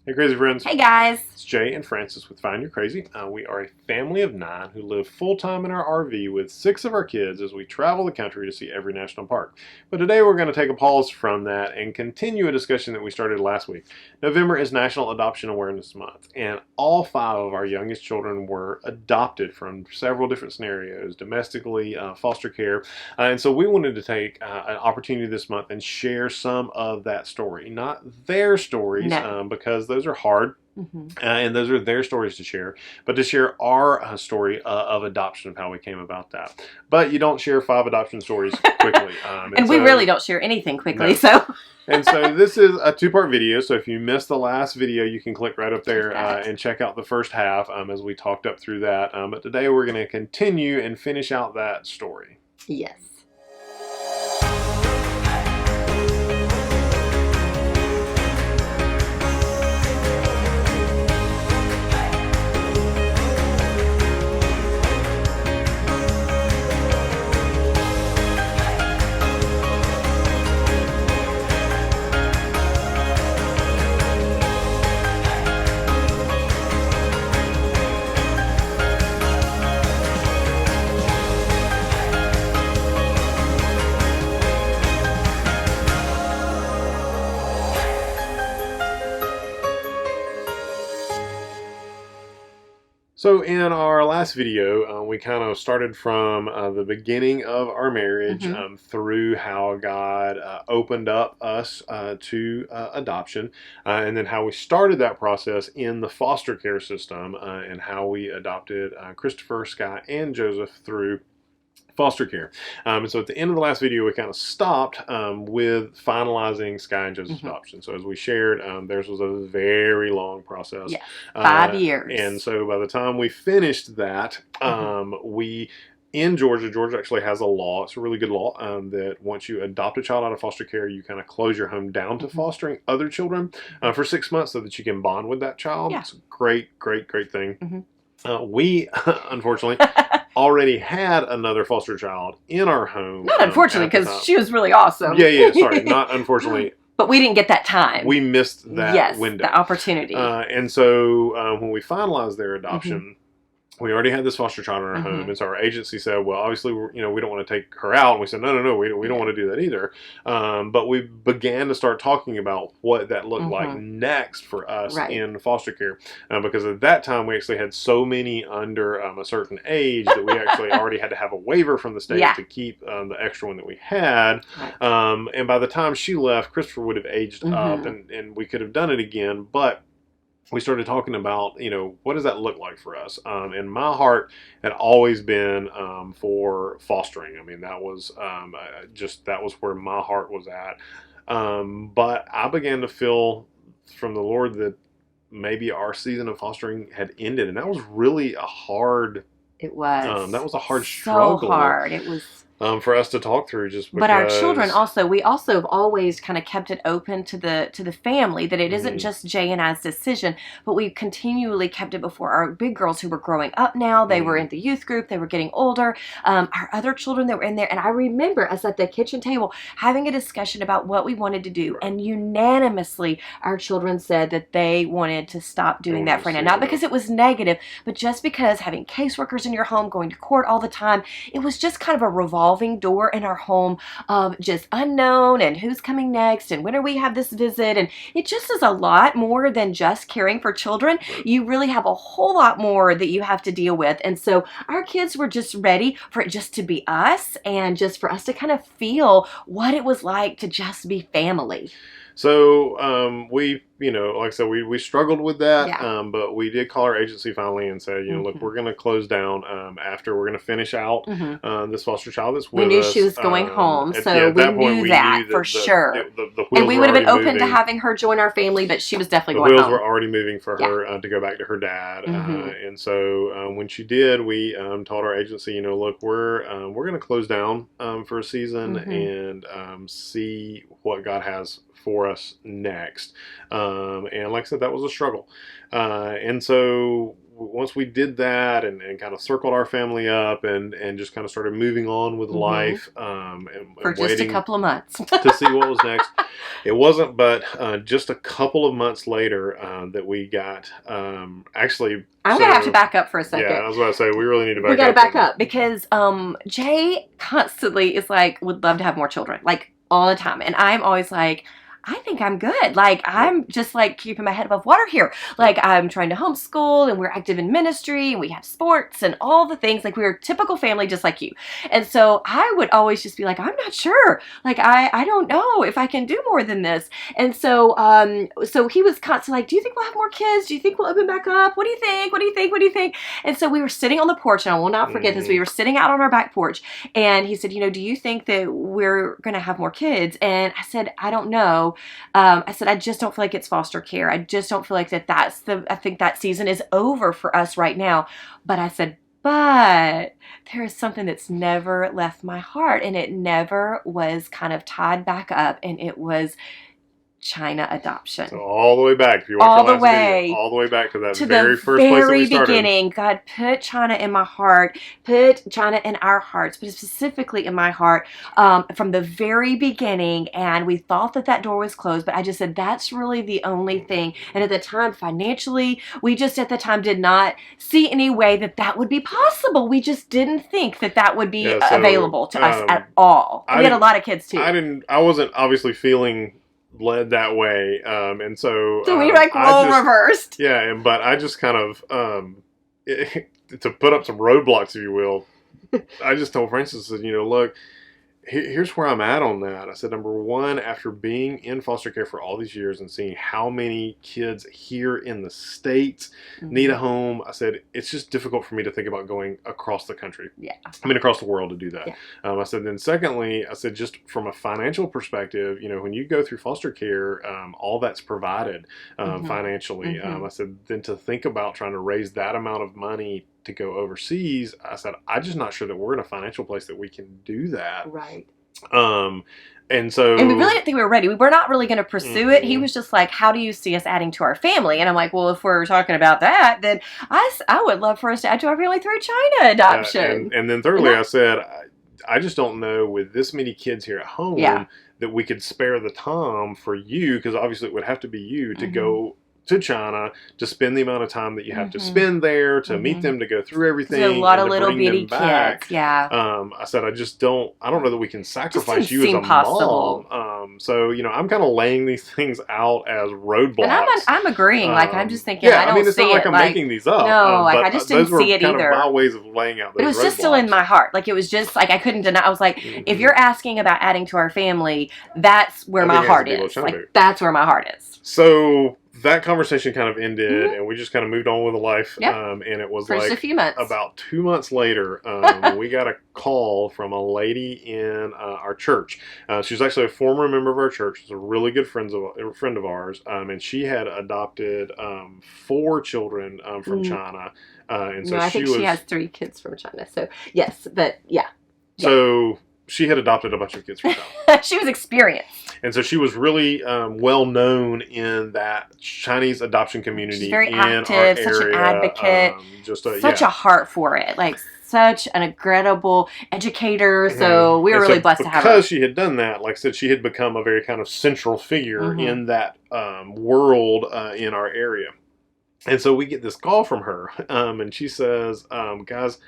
Hey, crazy friends. Hey guys. It's Jay and Francis with Find Your Crazy. We are a family of 9 who live full-time in our RV with 6 of our kids as we travel the country to see every national park. But today we're going to take a pause from that and continue a discussion that we started last week. November is National Adoption Awareness Month, and all 5 of our youngest children were adopted from several different scenarios, domestically, foster care, and so we wanted to take an opportunity this month and share some of that story. Not their stories, No. because those are hard. And those are their stories to share, but to share our story of adoption, of how we came about that. But you don't share 5 adoption stories quickly. And we really don't share anything quickly, so. And so this is a 2-part video, so if you missed the last video, you can click right up there and check out the first half as we talked up through that. But today we're going to continue and finish out that story. Yes. So in our last video, we kind of started from the beginning of our marriage through how God opened up us to adoption, and then how we started that process in the foster care system, and how we adopted Christopher, Sky, and Joseph through foster care. And so at the end of the last video, we kind of stopped with finalizing Sky and Joseph's adoption. So as we shared, theirs was a very long process. Yeah, 5 years. And so by the time we finished that, we... In Georgia actually has a law. It's a really good law that once you adopt a child out of foster care, you kind of close your home down to fostering other children for 6 months so that you can bond with that child. Yeah. It's a great thing. We, unfortunately, already had another foster child in our home. Not unfortunately, because she was really awesome. Yeah, sorry. Not unfortunately. But we didn't get that time. We missed that window. The opportunity. And so when we finalized their adoption, we already had this foster child in our home, and so our agency said, well, obviously, we don't want to take her out. And we said, no, we don't want to do that either. But we began to start talking about what that looked like next for us in foster care, because at that time, we actually had so many under a certain age that we actually already had to have a waiver from the state to keep the extra one that we had. And by the time she left, Christopher would have aged up, and we could have done it again, but we started talking about, what does that look like for us? And my heart had always been for fostering. I mean, that was that was where my heart was at. But I began to feel from the Lord that maybe our season of fostering had ended, and that was really a hard. It was. That was a hard struggle. So hard. It was. For us to talk through, just because. But our children also, we also have always kind of kept it open to the family, that it isn't just Jay and I's decision, but we continually kept it before our big girls who were growing up now. They were in the youth group. They were getting older. Our other children that were in there. And I remember us at the kitchen table having a discussion about what we wanted to do. And unanimously, our children said that they wanted to stop doing that for now. Not because it was negative, but just because having caseworkers in your home, going to court all the time, it was just kind of a revolving door in our home of just unknown and who's coming next and when are we have this visit, and it just is a lot more than just caring for children. You really have a whole lot more that you have to deal with, and so our kids were just ready for it just to be us and just for us to kind of feel what it was like to just be family. So we, like I said, we struggled with that, but we did call our agency finally and said, look, we're going to close down after we're going to finish out this foster child that's with us. We knew she was going home, so we knew that for sure. And we would have been open to having her join our family, but she was definitely going home. The wheels were already moving for her to go back to her dad. And so when she did, we told our agency, look, we're going to close down for a season and see what God has for us next. And like I said, that was a struggle. And so once we did that and kind of circled our family up and just kind of started moving on with life, for just waiting a couple of months to see what was next. It wasn't but just a couple of months later that we got actually. I'm going to have to back up for a second. Yeah, I was about to say, we really need to back up. We got to back up because Jay constantly is like, would love to have more children, like all the time. And I'm always like, I think I'm good. Like, I'm just like keeping my head above water here. Like, I'm trying to homeschool and we're active in ministry and we have sports and all the things. Like, we're a typical family just like you. And so I would always just be like, I'm not sure. Like, I don't know if I can do more than this. And so, so he was constantly like, do you think we'll have more kids? Do you think we'll open back up? What do you think? What do you think? What do you think? And so we were sitting on the porch, and I will not forget this. We were sitting out on our back porch, and he said, do you think that we're going to have more kids? And I said, I don't know. I said, I just don't feel like it's foster care. I just don't feel like I think that season is over for us right now. But I said, but there is something that's never left my heart, and it never was kind of tied back up, and it was China adoption. So all the way back, if you watch the last video, all the way back to that very first place that we started. Beginning, God put China in my heart, put China in our hearts, but specifically in my heart from the very beginning. And we thought that door was closed, but I just said that's really the only thing. And at the time, financially, we just at the time did not see any way that would be possible. We just didn't think that would be available to us at all. We had a lot of kids too. I wasn't obviously feeling led that way, and so we reversed. Yeah, but I just kind of to put up some roadblocks, if you will. I just told Francis, I said, look, here's where I'm at on that. I said, number one, after being in foster care for all these years and seeing how many kids here in the States need a home, I said, it's just difficult for me to think about going across the country. Yeah. Across the world to do that. Yeah. I said, then secondly, I said, just from a financial perspective, when you go through foster care, all that's provided financially. I said, then to think about trying to raise that amount of money to go overseas, I said, I'm just not sure that we're in a financial place that we can do that. Right. And we really didn't think we were ready. We were not really going to pursue it. He was just like, how do you see us adding to our family? And I'm like, well, if we're talking about that, then I would love for us to add to our family through China adoption. And then thirdly, I said, I just don't know with this many kids here at home that we could spare the time for you, because obviously it would have to be you to go to China to spend the amount of time that you have to spend there, to meet them, to go through everything. There's a lot of little bitty kids. Yeah. I said, I don't know that we can sacrifice you as a mom. So, I'm kind of laying these things out as roadblocks. And I'm agreeing. I'm just thinking, I don't see it. It's not like I'm making these up. No, I just didn't see it either. Those were kind of my ways of laying out those roadblocks. But it was just still in my heart. It was just I couldn't deny. I was like, if you're asking about adding to our family, that's where my heart is. That's where my heart is. So that conversation kind of ended, and we just kind of moved on with life. And it was just a few months. About 2 months later, we got a call from a lady in our church. She was actually a former member of our church. She's a really good friend of ours, and she had adopted 4 children from China. And so I think she has 3 kids from China. So yes, but yeah. So she had adopted a bunch of kids from China. She was experienced. And so she was really well known in that Chinese adoption community. She's very active, our such area. an advocate, such a heart for it. Such an incredible educator. So we were really blessed to have her. Because she had done that, like I said, she had become a very kind of central figure in that world in our area. And so we get this call from her, and she says, guys,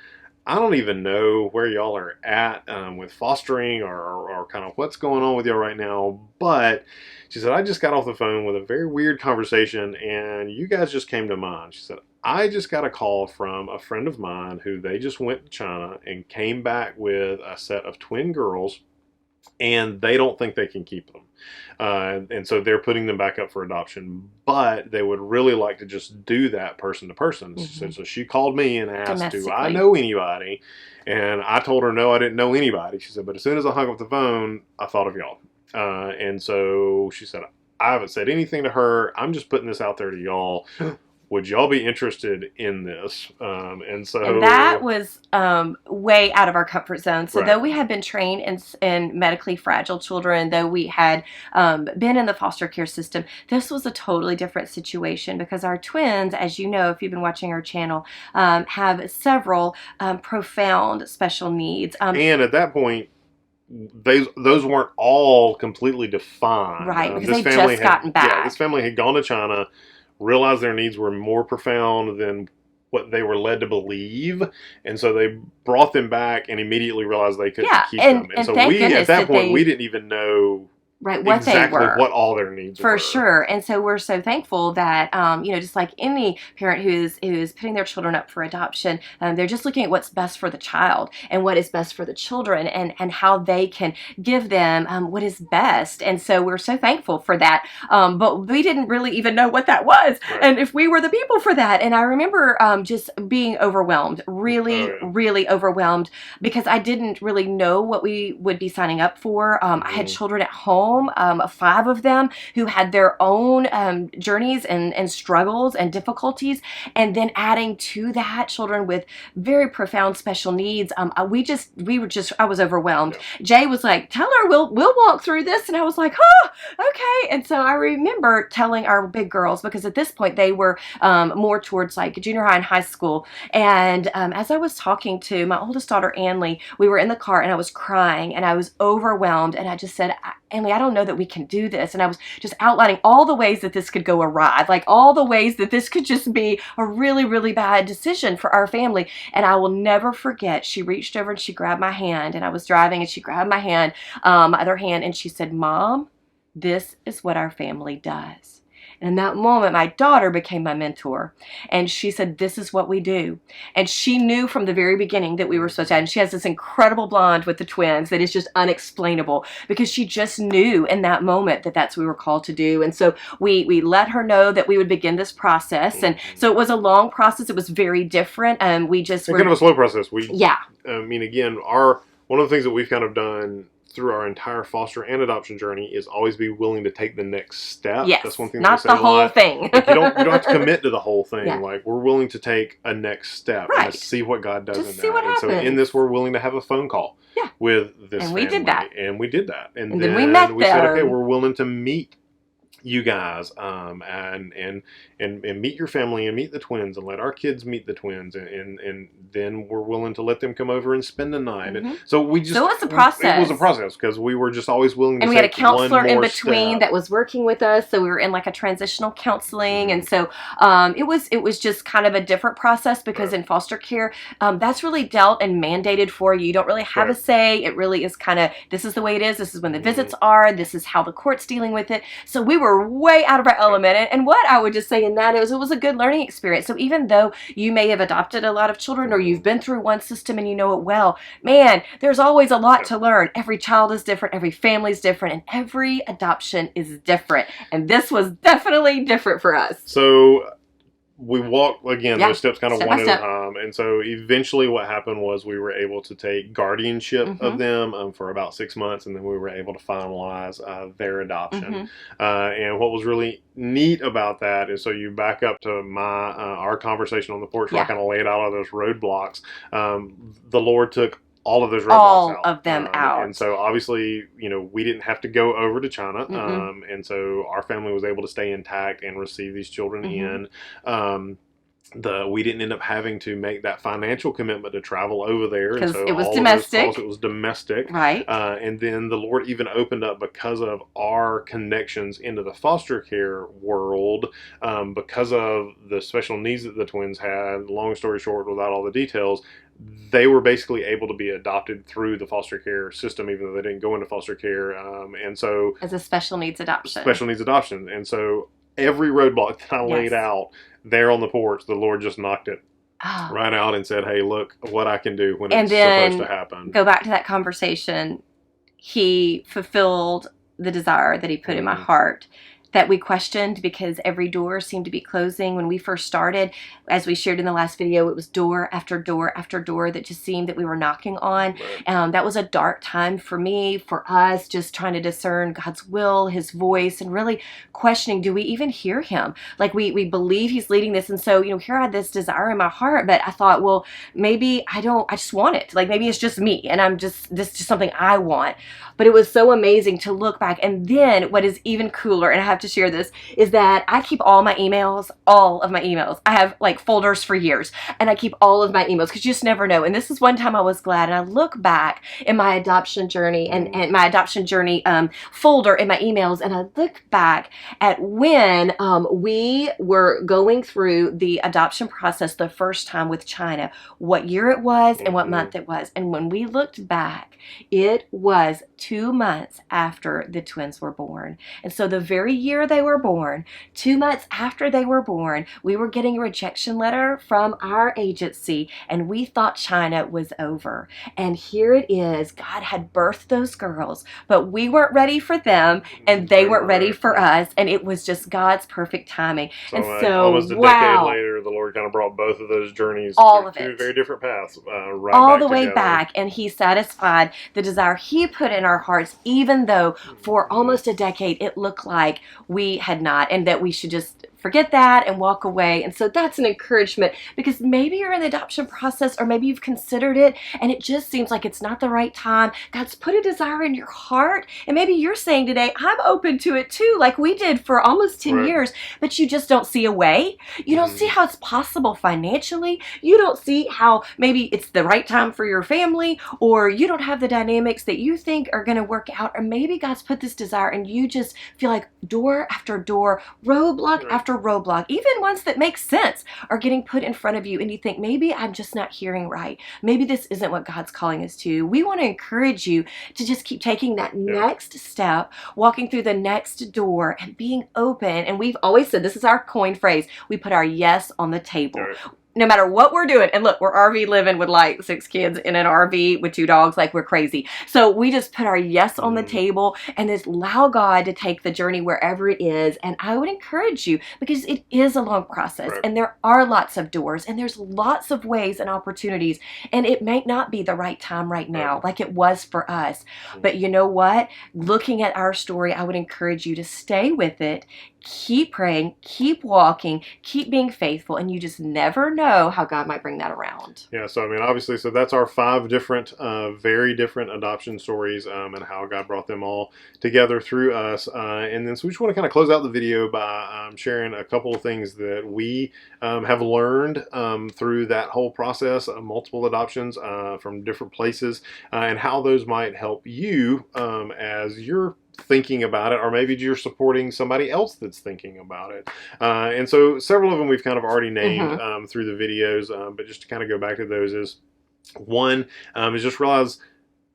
I don't even know where y'all are at with fostering or kind of what's going on with y'all right now, but she said, I just got off the phone with a very weird conversation, and you guys just came to mind. She said, I just got a call from a friend of mine who they just went to China and came back with a set of twin girls, and they don't think they can keep them. And so they're putting them back up for adoption, but they would really like to just do that person to person. So she called me and asked, do I know anybody? And I told her, no, I didn't know anybody. She said, but as soon as I hung up the phone, I thought of y'all. And so she said, I haven't said anything to her. I'm just putting this out there to y'all. would y'all be interested in this? And that was way out of our comfort zone. So Right. though we had been trained in medically fragile children, though we had been in the foster care system, this was a totally different situation because our twins, as you know, if you've been watching our channel, have several profound special needs. And at that point, those weren't all completely defined. Right, because they'd just gotten back. Yeah, this family had gone to China, realized their needs were more profound than what they were led to believe, and so they brought them back and immediately realized they couldn't keep them. And so we, at that point, we didn't even know what exactly they were, what all their needs were. For sure. And so we're so thankful that, just like any parent who's putting their children up for adoption, they're just looking at what's best for the child and what is best for the children and how they can give them what is best. And so we're so thankful for that. But we didn't really even know what that was. Right. And if we were the people for that. And I remember just being overwhelmed, really overwhelmed, because I didn't really know what we would be signing up for. I had children at home. 5 of them who had their own journeys and struggles and difficulties, and then adding to that children with very profound special needs. I was overwhelmed. Yeah. Jay was like, "Tell her we'll walk through this," and I was like, "Oh, okay." And so I remember telling our big girls, because at this point they were more towards like junior high and high school, and as I was talking to my oldest daughter Anley, we were in the car and I was crying and I was overwhelmed, and I just said, "Anley, I don't know that we can do this." And I was just outlining all the ways that this could go awry, like all the ways that this could just be a really, really bad decision for our family. And I will never forget, she reached over and she grabbed my hand, and I was driving and she grabbed my hand, my other hand, and she said, "Mom, this is what our family does." And in that moment, my daughter became my mentor. And she said, "This is what we do." And she knew from the very beginning that we were supposed to. And she has this incredible bond with the twins that is just unexplainable, because she just knew in that moment that that's what we were called to do. And so we let her know that we would begin this process. And so it was a long process. It was very different. And we just kind of a slow process. Yeah. I mean, again, one of the things that we've kind of done through our entire foster and adoption journey is always be willing to take the next step. Yes, that's one thing. Not the whole thing. Like you don't have to commit to the whole thing. Yeah. Like, we're willing to take a next step and see what God does Just in see that. what And happens. So in this, we're willing to have a phone call with this family. We did that. And we did that. And then we met them. We said, okay, we're willing to meet you guys, and meet your family and meet the twins, and let our kids meet the twins, and then we're willing to let them come over and spend the night. And so we just, so it was a process. It was a process, because we were just always willing to. And we had a counselor in between step. that was working with us, so we were in like a transitional counseling, and so it was just kind of a different process, because in foster care, that's really dealt and mandated for you. You don't really have a say. It really is kind of, this is the way it is. This is when the visits are. This is how the court's dealing with it. So we were way out of our element. And what I would just say in that is, it was a good learning experience. So even though you may have adopted a lot of children, or you've been through one system and you know it well, man, there's always a lot to learn. Every child is different, every family is different, and every adoption is different. And this was definitely different for us. So we walked, again, those steps kind of step one by at a step. time. And so eventually what happened was we were able to take guardianship of them for about 6 months, and then we were able to finalize their adoption. And what was really neat about that is, so you back up to our conversation on the porch where I kind of laid out all those roadblocks. The Lord took all of those roadblocks all out. of them out. And so obviously, we didn't have to go over to China. And so our family was able to stay intact and receive these children in. We didn't end up having to make that financial commitment to travel over there. Because so it was all domestic. Of those calls, it was domestic. Right. And then the Lord even opened up, because of our connections into the foster care world, because of the special needs that the twins had. Long story short, without all the details, they were basically able to be adopted through the foster care system, even though they didn't go into foster care. And so, as a special needs adoption. Special needs adoption. And so every roadblock that I laid out there on the porch, the Lord just knocked it right out and said, "Hey, look what I can do when it's supposed to happen." Go back to that conversation. He fulfilled the desire that he put in my heart. that we questioned because every door seemed to be closing. When we first started, as we shared in the last video, it was door after door after door that just seemed that we were knocking on. Right. That was a dark time for me, for us, just trying to discern God's will, his voice, and really questioning, do we even hear him? Like we believe he's leading this. And so, here I had this desire in my heart, but I thought, well, maybe I just want it. Like maybe it's just me and this is just something I want. But it was so amazing to look back. And then what is even cooler, and I have to share this, is that I keep all of my emails. I have like folders for years, and I keep all of my emails because you just never know. And this is one time I was glad, and I look back in my adoption journey and my adoption journey folder in my emails, and I look back at when we were going through the adoption process the first time with China, what year it was and what month it was. And when we looked back, it was 2 months after the twins were born. And so the very year they were born, 2 months after they were born, we were getting a rejection letter from our agency, and we thought China was over. And here it is. God had birthed those girls, but we weren't ready for them, and they weren't ready for us. And it was just God's perfect timing. So almost a decade later, the Lord kind of brought both of those journeys to two very different paths, right all back the way together. Back, and he satisfied the desire he put in our hearts, even though for almost a decade it looked like we had not, and that we should just forget that and walk away. And so that's an encouragement, because maybe you're in the adoption process, or maybe you've considered it and it just seems like it's not the right time. God's put a desire in your heart, and maybe you're saying today, I'm open to it too, like we did for almost 10 years, but you just don't see a way. You don't see how it's possible financially. You don't see how maybe it's the right time for your family, or you don't have the dynamics that you think are going to work out, or maybe God's put this desire and you just feel like door after door, roadblock after roadblock, even ones that make sense, are getting put in front of you, and you think, maybe I'm just not hearing right. Maybe this isn't what God's calling us to. We want to encourage you to just keep taking that next step, walking through the next door, and being open. And we've always said, this is our coin phrase, we put our yes on the table. No matter what we're doing. And look, we're RV living with like 6 kids in an RV with 2 dogs, like we're crazy. So we just put our yes on the table and just allow God to take the journey wherever it is. And I would encourage you, because it is a long process, and there are lots of doors, and there's lots of ways and opportunities, and it may not be the right time right now, like it was for us. But you know what? Looking at our story, I would encourage you to stay with it. Keep praying, keep walking, keep being faithful, and you just never know how God might bring that around. Yeah, so I mean, obviously, so that's our 5 different, very different adoption stories, and how God brought them all together through us. And then, so we just want to kind of close out the video by sharing a couple of things that we have learned through that whole process of multiple adoptions from different places, and how those might help you as you're thinking about it, or maybe you're supporting somebody else that's thinking about it. And so several of them we've kind of already named through the videos, but just to kind of go back to those is, one is just realize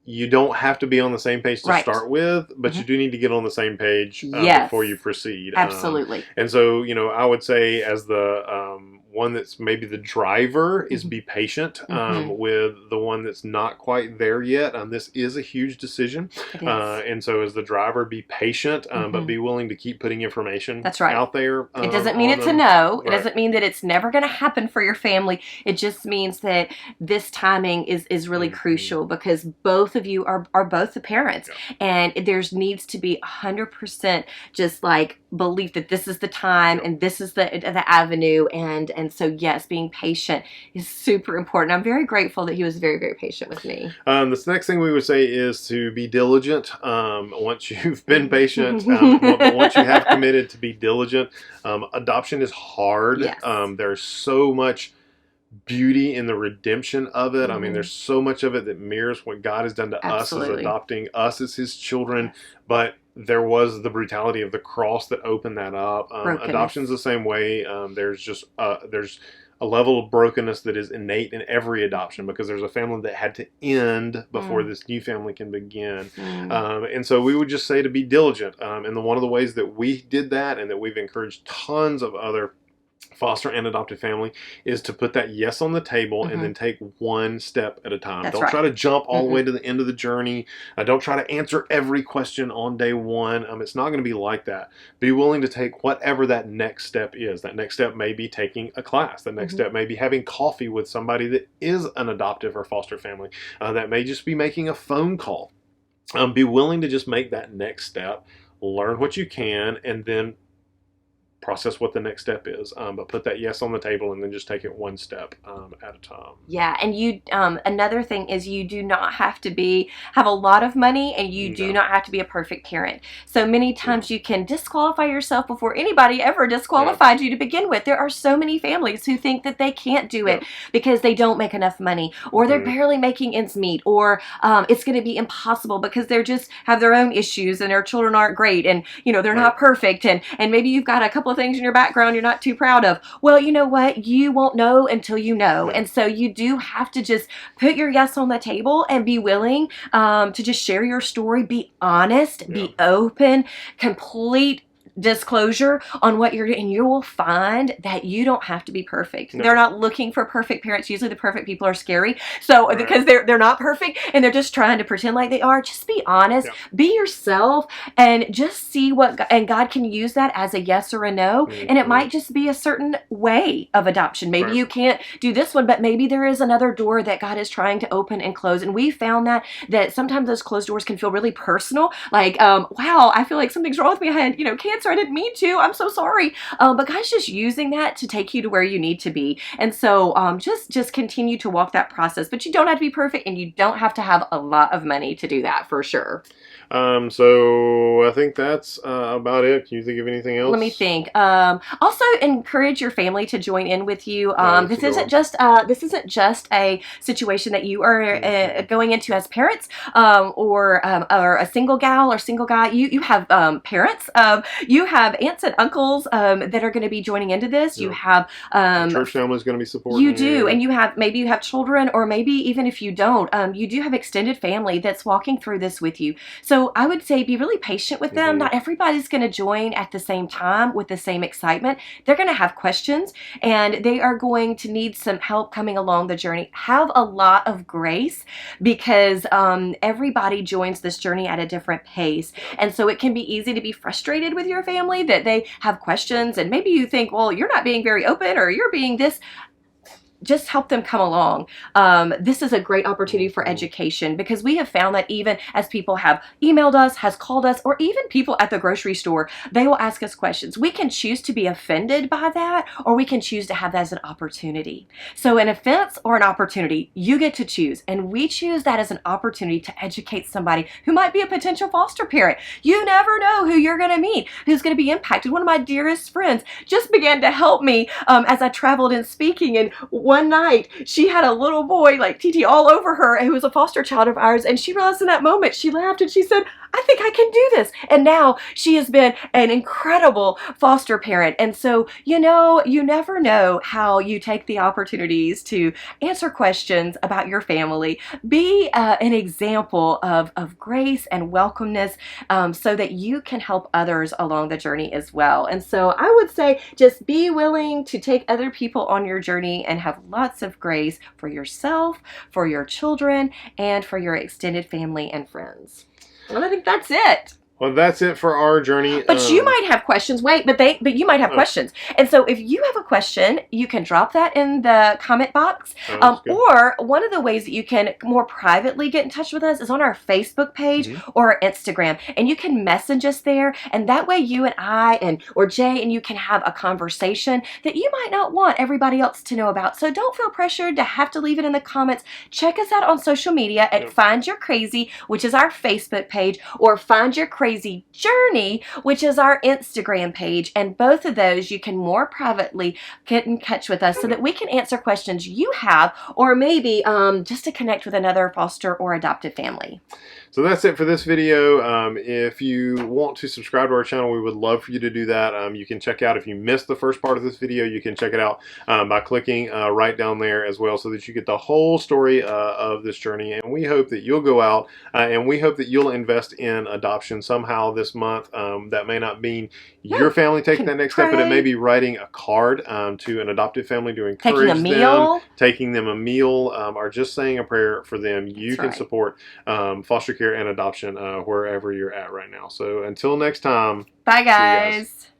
you don't have to be on the same page to start with, but you do need to get on the same page before you proceed. Absolutely. And so, I would say, as the one that's maybe the driver, is be patient with the one that's not quite there yet. This is a huge decision. And so as the driver, be patient, but be willing to keep putting information out there. It doesn't mean it's a no. It doesn't mean that it's never going to happen for your family. It just means that this timing is really crucial, because both of you are both the parents. And there's needs to be 100% just like belief that this is the time and this is the avenue. And so, yes, being patient is super important. I'm very grateful that he was very, very patient with me. This next thing we would say is to be diligent. Once you've been patient, but once you have committed to be diligent, adoption is hard. Yes. There's so much beauty in the redemption of it. I mean, there's so much of it that mirrors what God has done to us as adopting us as his children. But there was the brutality of the cross that opened that up. Adoption's the same way. There's a level of brokenness that is innate in every adoption, because there's a family that had to end before this new family can begin. And so we would just say to be diligent. And one of the ways that we did that, and that we've encouraged tons of other foster and adopted family, is to put that yes on the table and then take one step at a time. That's Don't right. try to jump all the way to the end of the journey. Don't try to answer every question on day one. It's not going to be like that. Be willing to take whatever that next step is. That next step may be taking a class. The next step may be having coffee with somebody that is an adoptive or foster family. That may just be making a phone call. Be willing to just make that next step, learn what you can, and then process what the next step is, but put that yes on the table and then just take it one step at a time. Yeah, and you another thing is you do not have to have a lot of money, and you do not have to be a perfect parent. So many times you can disqualify yourself before anybody ever disqualified you to begin with. There are so many families who think that they can't do it because they don't make enough money, or they're barely making ends meet, or it's going to be impossible because they're just have their own issues and their children aren't great, and they're not perfect, and maybe you've got a couple of things in your background you're not too proud of. Well, you know what? You won't know until you know. And so you do have to just put your yes on the table and be willing to just share your story, be honest, be open, complete disclosure on what you're doing, and you will find that you don't have to be perfect. They're not looking for perfect parents. Usually the perfect people are scary. So because they're not perfect and they're just trying to pretend like they are. Just be honest, be yourself, and just see and God can use that as a yes or a no. And it might just be a certain way of adoption. Maybe you can't do this one, but maybe there is another door that God is trying to open and close. And we found that sometimes those closed doors can feel really personal. Like, wow, I feel like something's wrong with me. I had, cancer. I didn't mean to. I'm so sorry. But God's just using that to take you to where you need to be. And so just continue to walk that process. But you don't have to be perfect, and you don't have to have a lot of money to do that, for sure. So I think that's about it. Can you think of anything else? Let me think. Also, encourage your family to join in with you. This isn't just a situation that you are going into as parents, or a single gal or single guy. You have parents. You have aunts and uncles that are going to be joining into this. You have church family is going to be supporting. You do, and you have children, or maybe even if you don't, you do have extended family that's walking through this with you. So I would say be really patient with them. Not everybody's going to join at the same time with the same excitement. They're going to have questions, and they are going to need some help coming along the journey. Have a lot of grace, because everybody joins this journey at a different pace. And so it can be easy to be frustrated with your family that they have questions, and maybe you think, well, you're not being very open, or you're being this. Just help them come along. This is a great opportunity for education, because we have found that even as people have emailed us, has called us, or even people at the grocery store, they will ask us questions. We can choose to be offended by that, or we can choose to have that as an opportunity. So an offense or an opportunity, you get to choose. And we choose that as an opportunity to educate somebody who might be a potential foster parent. You never know who you're going to meet, who's going to be impacted. One of my dearest friends just began to help me as I traveled in speaking, and one night she had a little boy like TT all over her who was a foster child of ours, and she realized in that moment, she laughed and she said, I think I can do this. And now she has been an incredible foster parent. And so, you never know how you take the opportunities to answer questions about your family. Be an example of grace and welcomeness, so that you can help others along the journey as well. And so I would say just be willing to take other people on your journey and have lots of grace for yourself, for your children, and for your extended family and friends. And I think that's it. Well, that's it for our journey. But you might have questions. Wait, but you might have questions. And so if you have a question, you can drop that in the comment box. Or one of the ways that you can more privately get in touch with us is on our Facebook page or our Instagram. And you can message us there. And that way you and I or Jay and you can have a conversation that you might not want everybody else to know about. So don't feel pressured to have to leave it in the comments. Check us out on social media at Find Your Crazy, which is our Facebook page, or Find Your Crazy Journey, which is our Instagram page. And both of those you can more privately get in touch with us so that we can answer questions you have, or maybe just to connect with another foster or adoptive family. So that's it for this video. If you want to subscribe to our channel, we would love for you to do that. You can check out, if you missed the first part of this video, you can check it out by clicking right down there as well, so that you get the whole story of this journey. And we hope that you'll go out and we hope that you'll invest in adoption somehow this month. That may not mean your family taking that next step, but it may be writing a card to an adoptive family to encourage them, taking them a meal, or just saying a prayer for them. You can support foster care and adoption wherever you're at right now. So until next time, bye guys. see you guys.